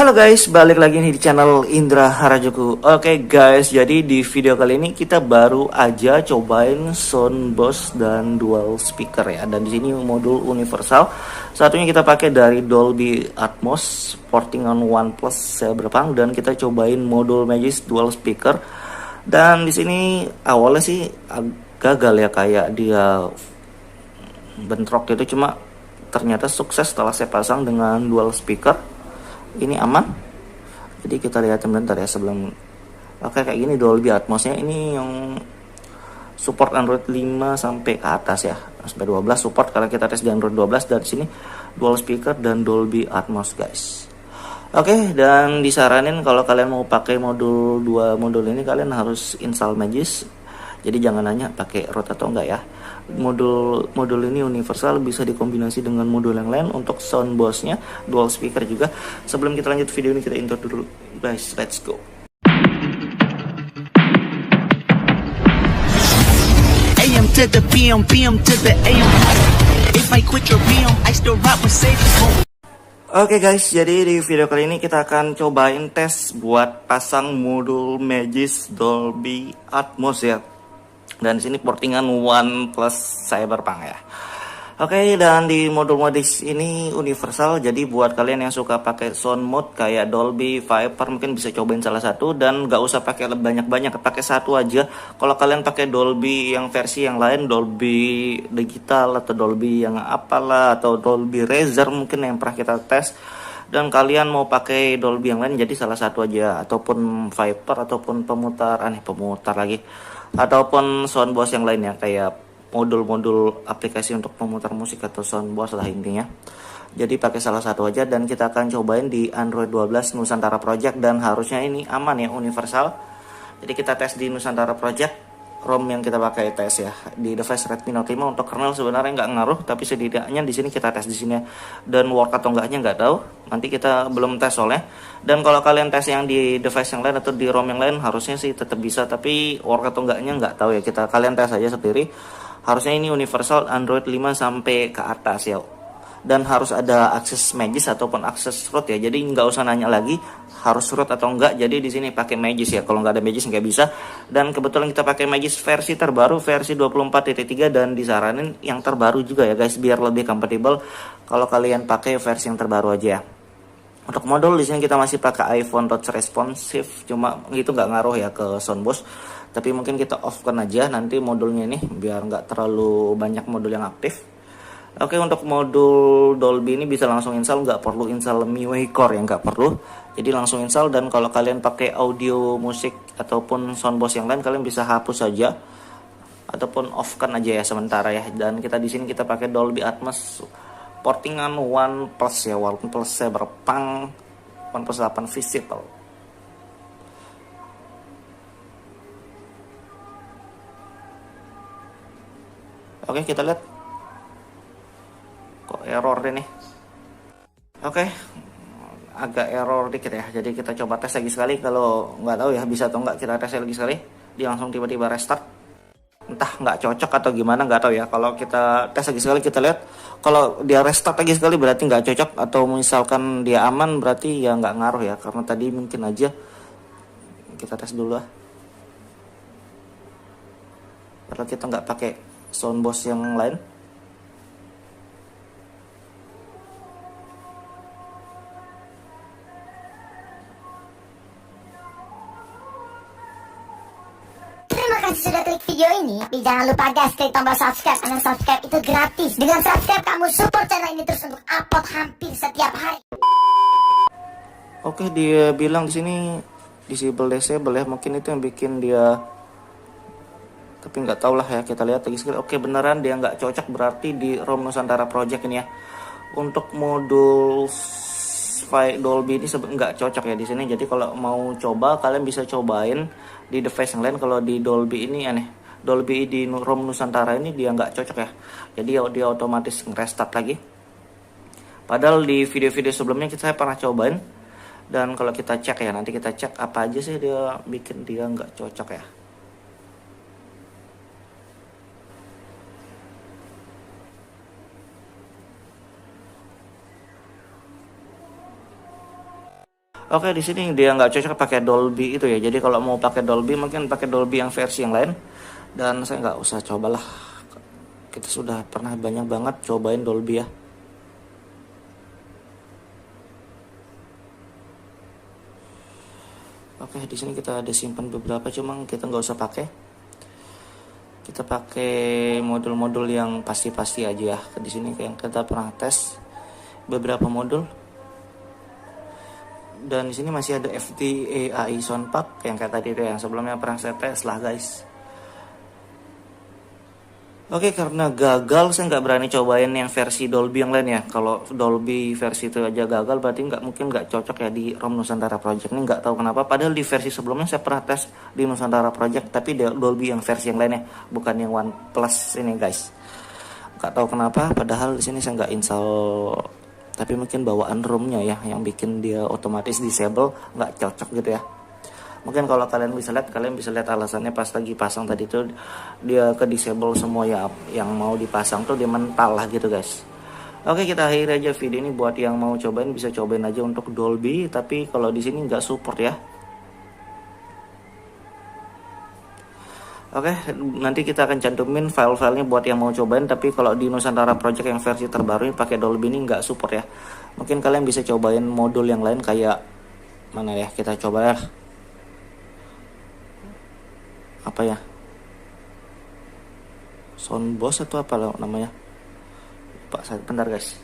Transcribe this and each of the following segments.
Halo guys, balik lagi nih di channel Indra Harajuku. Oke guys, jadi di video kali ini kita baru aja cobain soundbox dan dual speaker ya. Dan di sini modul universal. Satunya kita pakai dari Dolby Atmos, porting on OnePlus Cyberpunk, dan kita cobain modul Magis dual speaker. Dan di sini awalnya sih gagal ya, kayak dia bentrok gitu, cuma ternyata sukses setelah saya pasang dengan dual speaker. Ini aman, jadi kita lihat sebentar ya sebelum. Oke, kayak gini Dolby Atmosnya ini yang support Android 5 sampai ke atas ya, sampai 12 support karena kita tes di Android 12. Dari sini dual speaker dan Dolby Atmos guys. Oke, dan disaranin kalau kalian mau pakai dua modul ini kalian harus install Magis. Jadi jangan nanya pakai root atau enggak ya. Modul ini universal, bisa dikombinasi dengan modul yang lain untuk soundboxnya, dual speaker juga. Sebelum kita lanjut video ini, kita intro dulu guys, let's go. AM to the PM, PM to the AM. If I quit your PM, I still rock with safe. Oke guys, jadi di video kali ini kita akan cobain tes buat pasang modul Magis Dolby Atmos ya. Dan di sini portingan OnePlus Cyberpunk ya. Oke, dan di modul Magis ini universal. Jadi buat kalian yang suka pakai sound mode kayak Dolby, Viper, mungkin bisa cobain salah satu dan nggak usah pakai banyak-banyak, pakai satu aja. Kalau kalian pakai Dolby yang versi yang lain, Dolby digital atau Dolby yang apalah, atau Dolby Razer mungkin yang pernah kita tes, dan kalian mau pakai Dolby yang lain, jadi salah satu aja, ataupun Viper ataupun pemutar lagi, ataupun soundbox yang lainnya kayak modul-modul aplikasi untuk pemutar musik atau soundbox lah intinya. Jadi pakai salah satu aja, dan kita akan cobain di Android 12 Nusantara Project, dan harusnya ini aman ya, universal. Jadi kita tes di Nusantara Project. ROM yang kita pakai tes ya di device Redmi Note 5. Untuk kernel sebenarnya nggak ngaruh, tapi setidaknya di sini kita tes di sini, dan work atau enggaknya nggak tahu, nanti kita belum tes soalnya. Dan kalau kalian tes yang di device yang lain atau di ROM yang lain, harusnya sih tetap bisa, tapi work atau enggaknya nggak tahu ya, kalian tes aja sendiri. Harusnya ini universal Android 5 sampai ke atas ya, dan harus ada akses Magis ataupun akses root ya. Jadi nggak usah nanya lagi harus root atau enggak. Jadi di sini pakai Magis ya. Kalau nggak ada Magis nggak bisa. Dan kebetulan kita pakai Magis versi terbaru, versi 24.3, dan disaranin yang terbaru juga ya guys, biar lebih compatible kalau kalian pakai versi yang terbaru aja ya. Untuk modul di sini kita masih pakai iPhone touch responsive, cuma itu nggak ngaruh ya ke soundbox. Tapi mungkin kita off kan aja nanti modulnya ini biar nggak terlalu banyak modul yang aktif. Oke, untuk modul Dolby ini bisa langsung install, nggak perlu install MIUI Core yang nggak perlu. Jadi langsung install, dan kalau kalian pakai audio musik ataupun soundbox yang lain, kalian bisa hapus saja ataupun off kan aja ya sementara ya. Dan kita di sini kita pakai Dolby Atmos, portingan OnePlus ya, OnePlus Cyberpunk, OnePlus 8 Visible. Oke, kita lihat kok error ini. Oke, agak error dikit ya. Jadi kita coba tes lagi sekali. Kalau nggak tahu ya bisa atau nggak, kita tes lagi sekali. Dia langsung tiba-tiba restart. Entah nggak cocok atau gimana, nggak tahu ya. Kalau kita tes lagi sekali, kita lihat. Kalau dia restart lagi sekali berarti nggak cocok, atau misalkan dia aman berarti ya nggak ngaruh ya. Karena tadi mungkin aja. Kita tes dulu lah. Padahal kita nggak pakai soundbox yang lain. Sudah klik video ini, tapi jangan lupa guys, klik tombol subscribe, karena subscribe itu gratis. Dengan subscribe kamu support channel ini terus untuk upload hampir setiap hari. Oke, dia bilang di sini disable ya, mungkin itu yang bikin dia, tapi nggak tahu lah ya. Kita lihat lagi sekali. Oke, beneran dia nggak cocok, berarti di ROM Nusantara Project ini ya. Untuk modul Dolby ini nggak cocok ya di sini. Jadi kalau mau coba, kalian bisa cobain di device yang lain. Kalau di Dolby ini aneh, Dolby di ROM Nusantara ini dia nggak cocok ya. Jadi dia otomatis nge-restart lagi. Padahal di video-video sebelumnya saya pernah cobain, dan kalau kita cek ya, nanti kita cek apa aja sih dia bikin dia nggak cocok ya. Oke, di sini dia nggak cocok pakai Dolby itu ya. Jadi kalau mau pakai Dolby mungkin pakai Dolby yang versi yang lain. Dan saya nggak usah cobalah. Kita sudah pernah banyak banget cobain Dolby ya. Oke, di sini kita ada simpan beberapa, cuma kita nggak usah pakai. Kita pakai modul-modul yang pasti-pasti aja ya. Di sini kayak kita pernah tes beberapa modul. Dan di sini masih ada FTA AI Soundpack yang kayak tadi itu yang sebelumnya pernah saya tes lah guys. Oke, karena gagal saya nggak berani cobain yang versi Dolby yang lain ya. Kalau Dolby versi itu aja gagal berarti mungkin nggak cocok ya di ROM Nusantara Project ini, nggak tahu kenapa. Padahal di versi sebelumnya saya pernah tes di Nusantara Project tapi Dolby yang versi yang lainnya, bukan yang OnePlus ini guys. Nggak tahu kenapa. Padahal di sini saya nggak install. Tapi mungkin bawaan ROM-nya ya yang bikin dia otomatis disable, nggak cocok gitu ya. Mungkin kalau kalian bisa lihat alasannya pas lagi pasang tadi tuh dia ke disable semua ya, yang mau dipasang tuh dia mental lah gitu guys. Oke, kita akhiri aja video ini. Buat yang mau cobain bisa cobain aja untuk Dolby, tapi kalau di sini nggak support ya. Oke, nanti kita akan cantumin file-filenya buat yang mau cobain. Tapi kalau di Nusantara Project yang versi terbaru ini pakai Dolby ini nggak support ya. Mungkin kalian bisa cobain modul yang lain kayak mana ya, kita coba ya. Apa ya? Soundbox atau apa namanya? Pak, bentar guys.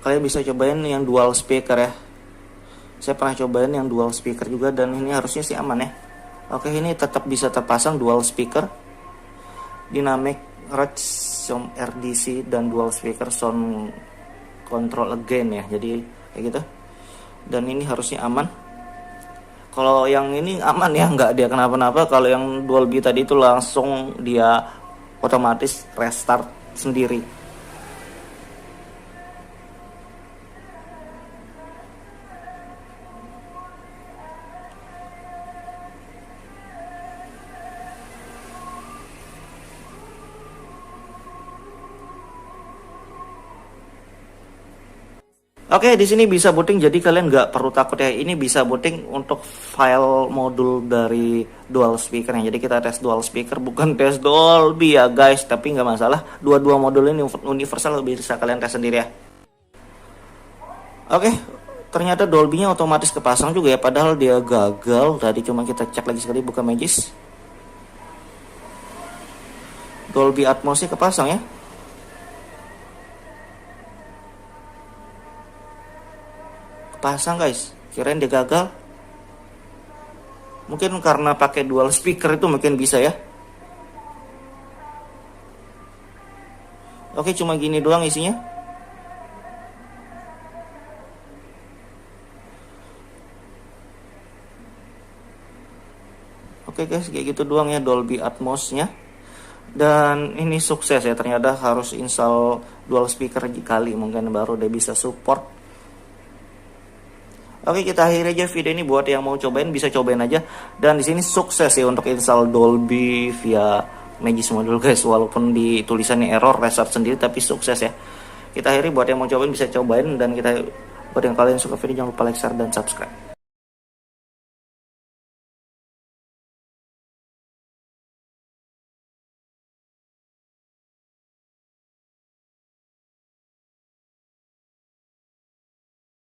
Kalian bisa cobain yang dual speaker ya. Saya pernah cobain yang dual speaker juga dan ini harusnya sih aman ya. Oke, ini tetap bisa terpasang dual speaker, dynamic range sound RDC dan dual speaker sound control again ya. Jadi kayak gitu. Dan ini harusnya aman. Kalau yang ini aman ya, nggak dia kenapa-napa. Kalau yang Dolby tadi itu langsung dia otomatis restart sendiri. Oke, di sini bisa booting, jadi kalian nggak perlu takut ya. Ini bisa booting untuk file modul dari dual speaker. Jadi kita tes dual speaker, bukan tes Dolby ya guys. Tapi nggak masalah, dua-dua modul ini universal, bisa kalian tes sendiri ya. Oke, ternyata Dolby-nya otomatis kepasang juga ya. Padahal dia gagal. Tadi cuma kita cek lagi sekali, buka Magis. Dolby Atmos-nya kepasang ya. Pasang guys, kirain dia gagal. Mungkin karena pakai dual speaker itu mungkin bisa ya. Oke, cuma gini doang isinya. Oke guys, kayak gitu doang ya Dolby Atmos-nya. Dan ini sukses ya, ternyata harus install dual speaker kali mungkin baru dia bisa support. Oke, kita akhiri aja video ini. Buat yang mau cobain bisa cobain aja. Dan di sini sukses ya untuk install Dolby via Magis modul guys. Walaupun di tulisannya error restart sendiri, tapi sukses ya. Kita akhiri, buat yang mau cobain bisa cobain. Dan buat yang kalian suka video jangan lupa like, share, dan subscribe.